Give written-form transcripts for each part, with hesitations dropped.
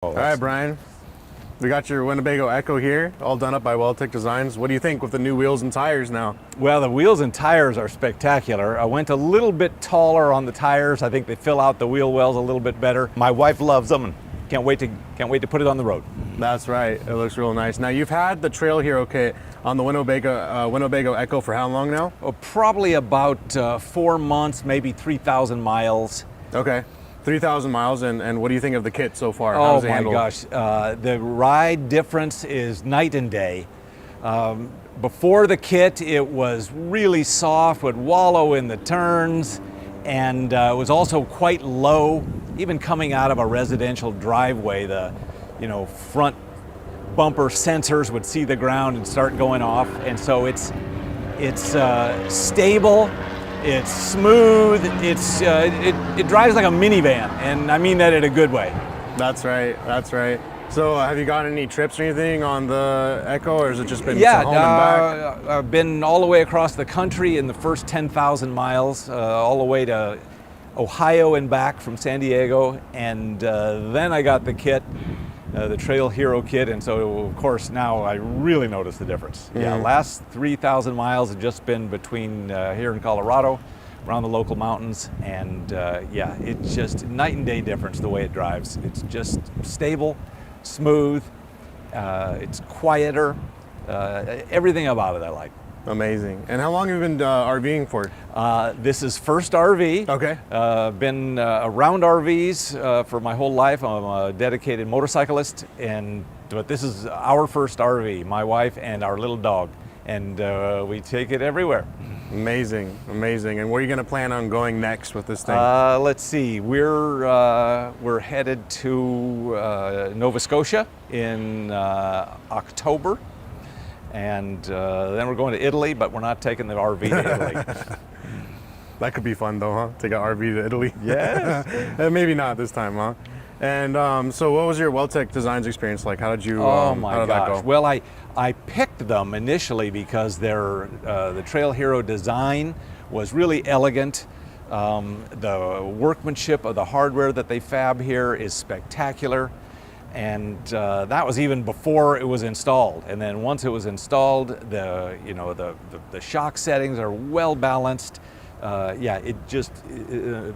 All right, Brian. We got your Winnebago Ekko here, all done up by WeldTec Designs. What do you think with the new wheels and tires now? Well, the wheels and tires are spectacular. I went a little bit taller on the tires. I think they fill out the wheel wells a little bit better. My wife loves them and can't wait to put it on the road. That's right. It looks real nice. Now, you've had the Trail Hero kit on the Winnebago Ekko for how long now? Oh, probably about 4 months, maybe 3,000 miles. Okay. 3,000 miles, and what do you think of the kit so far? How Oh does it my handle? gosh, the ride difference is night and day. Before the kit, it was really soft, would wallow in the turns, and it was also quite low. Even coming out of a residential driveway, the front bumper sensors would see the ground and start going off, and so it's stable. It's smooth. It drives like a minivan, and I mean that in a good way. That's right. That's right. So, have you gotten any trips or anything on the Ekko, or has it just been Yeah, home and back? I've been all the way across the country in the first 10,000 miles, all the way to Ohio and back from San Diego, and then I got the kit, the Trail Hero kit, and so of course now I really notice the difference. Yeah, last 3,000 miles have just been between here in Colorado, around the local mountains, and yeah, it's just night and day difference the way it drives. It's just stable, smooth, it's quieter, everything about it I like. Amazing. And how long have you been RVing for? This is first RV. Okay. Been around RVs for my whole life. I'm a dedicated motorcyclist, but this is our first RV, my wife and our little dog, and we take it everywhere. Amazing, amazing. And where are you going to plan on going next with this thing? Let's see. We're headed to Nova Scotia in October. And then we're going to Italy, but we're not taking the RV to Italy. That could be fun though, huh? Take an RV to Italy. Yes. Maybe not this time, huh? And so what was your WeldTec Designs experience like? How did you, Oh my how did that gosh. go? Well, I picked them initially because the Trail Hero design was really elegant. The workmanship of the hardware that they fab here is spectacular. And that was even before it was installed. And then once it was installed, the shock settings are well balanced. Yeah, it's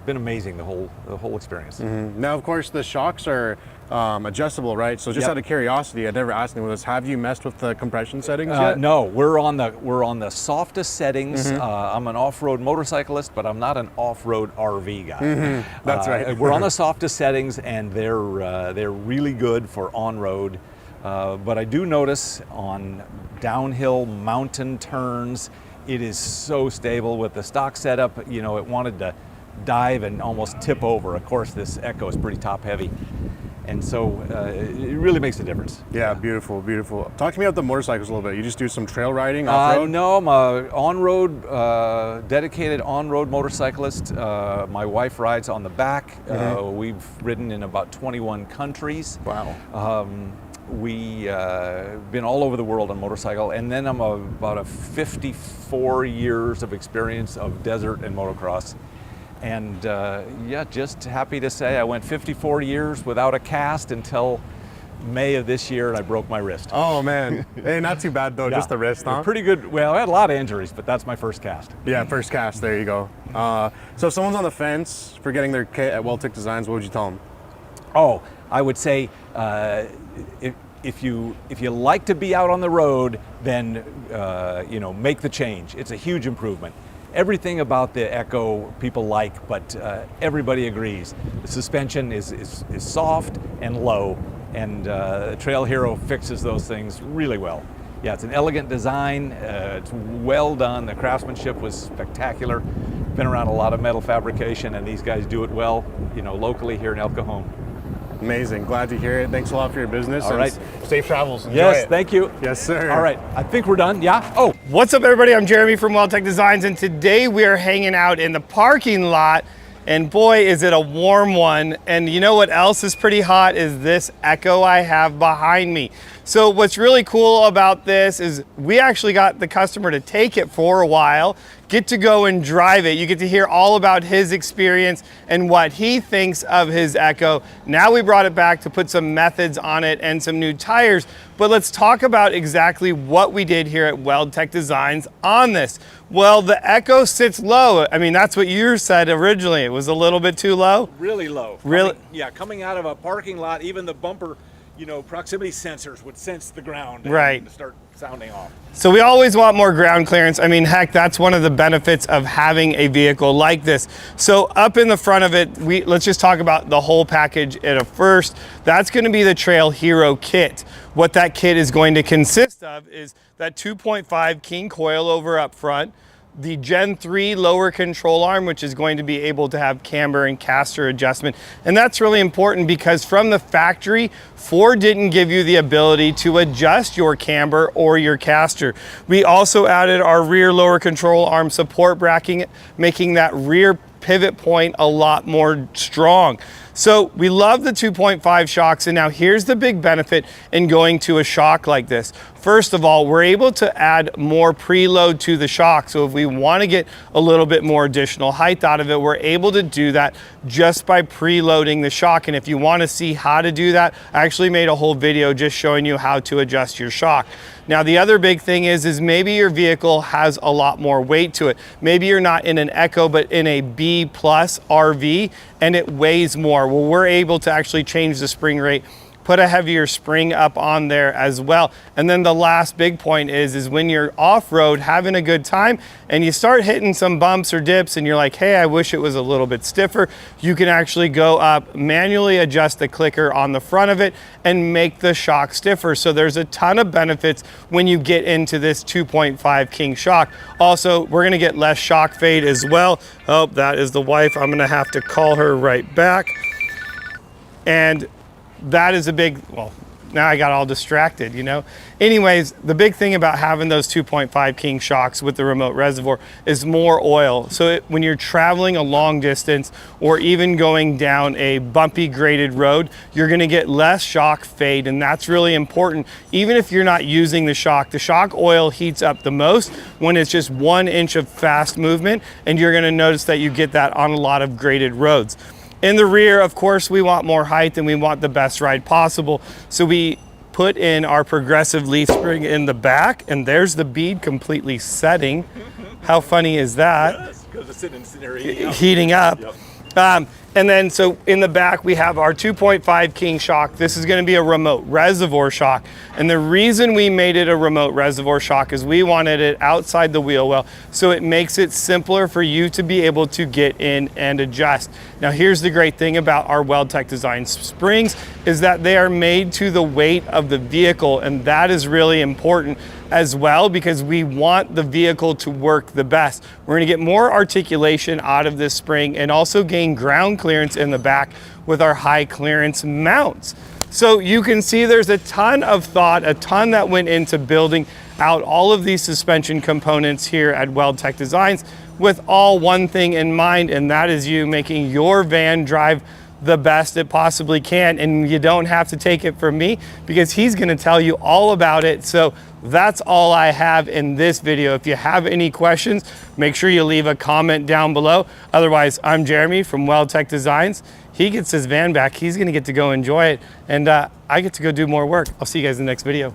been amazing, the whole experience. Now, of course, the shocks are adjustable, right? So just Yep. out of curiosity, I'd never asked anyone this. Have you messed with the compression settings yet? No, we're on the softest settings. I'm an off-road motorcyclist, but I'm not an off-road RV guy. That's right. We're on the softest settings, and they're really good for on-road. But I do notice on downhill mountain turns, it is so stable with the stock setup. It wanted to dive and almost tip over. Of course, this Ekko is pretty top-heavy. And so it really makes a difference. Yeah, beautiful, beautiful. Talk to me about the motorcycles a little bit. You just do some trail riding, off-road? No, I'm a on-road, dedicated on-road motorcyclist. My wife rides on the back. We've ridden in about 21 countries. Wow. We been all over the world on motorcycle, and then I'm about 54 years of experience of desert and motocross. And yeah, just happy to say I went 54 years without a cast until May of this year, and I broke my wrist. Oh man, hey, not too bad though, Yeah. just the wrist, huh? Pretty good. Well, I had a lot of injuries, but that's my first cast. Yeah, first cast, there you go. So if someone's on the fence for getting their kit at WeldTec Designs, what would you tell them? Oh, I would say if you like to be out on the road, then make the change. It's a huge improvement. Everything about the Ekko people like, but everybody agrees. The suspension is soft and low, and Trail Hero fixes those things really well. Yeah, it's an elegant design. It's well done. The craftsmanship was spectacular. Been around a lot of metal fabrication, and these guys do it well, locally here in El Cajon. Amazing, glad to hear it. Thanks a lot for your business. All right. Safe travels. Enjoy Yes, it. thank you. Yes, sir. All right, I think we're done. Yeah? Oh, What's up, everybody? I'm Jeremy from WeldTec Designs, and today we are hanging out in the parking lot, and boy, is it a warm one. And you know what else is pretty hot is this Ekko I have behind me. So what's really cool about this is we actually got the customer to take it for a while, get to go and drive it. You get to hear all about his experience and what he thinks of his Ekko. Now we brought it back to put some methods on it and some new tires, but let's talk about exactly what we did here at WeldTec Designs on this. Well, the Ekko sits low. I mean, that's what you said originally. It was a little bit too low. Really low. Really? Coming out of a parking lot, even the bumper, proximity sensors would sense the ground right. and start sounding off. So we always want more ground clearance. I mean, heck, that's one of the benefits of having a vehicle like this. So up in the front of it, let's just talk about the whole package at a first. That's going to be the Trail Hero kit. What that kit is going to consist of is that 2.5 King coilover up front, the Gen 3 lower control arm, which is going to be able to have camber and caster adjustment. And that's really important because from the factory, Ford didn't give you the ability to adjust your camber or your caster. We also added our rear lower control arm support bracket, making that rear pivot point a lot more strong. So we love the 2.5 shocks, and now here's the big benefit in going to a shock like this. First of all, we're able to add more preload to the shock. So if we want to get a little bit more additional height out of it, we're able to do that just by preloading the shock. And if you want to see how to do that, I actually made a whole video just showing you how to adjust your shock. Now, the other big thing is maybe your vehicle has a lot more weight to it. Maybe you're not in an Ekko, but in a B+ RV, and it weighs more. Well, we're able to actually change the spring rate, put a heavier spring up on there as well. And then the last big point is when you're off-road having a good time and you start hitting some bumps or dips and you're like, hey, I wish it was a little bit stiffer, you can actually go up, manually adjust the clicker on the front of it and make the shock stiffer. So there's a ton of benefits when you get into this 2.5 King shock. Also, we're gonna get less shock fade as well. Oh, that is the wife. I'm gonna have to call her right back. And that is a big, well, now I got all distracted, Anyways, the big thing about having those 2.5 King shocks with the remote reservoir is more oil. So when you're traveling a long distance or even going down a bumpy graded road, you're gonna get less shock fade, and that's really important. Even if you're not using the shock oil heats up the most when it's just 1 inch of fast movement, and you're gonna notice that you get that on a lot of graded roads. In the rear, of course, we want more height and we want the best ride possible. So we put in our progressive leaf spring in the back, and there's the bead completely setting. How funny is that? Yes, because it's sitting there heating up. Yep. And then so in the back we have our 2.5 King shock. This is going to be a remote reservoir shock. And the reason we made it a remote reservoir shock is we wanted it outside the wheel well, so it makes it simpler for you to be able to get in and adjust. Now here's the great thing about our WeldTec Design springs is that they are made to the weight of the vehicle, and that is really important as well because we want the vehicle to work the best. We're gonna get more articulation out of this spring and also gain ground clearance in the back with our high clearance mounts. So you can see there's a ton of thought, a ton that went into building out all of these suspension components here at WeldTec Designs with all one thing in mind, and that is you making your van drive the best it possibly can. And you don't have to take it from me because he's gonna tell you all about it. So that's all I have in this video. If you have any questions, make sure you leave a comment down below. Otherwise, I'm Jeremy from WeldTec Designs. He gets his van back. He's gonna get to go enjoy it. And I get to go do more work. I'll see you guys in the next video.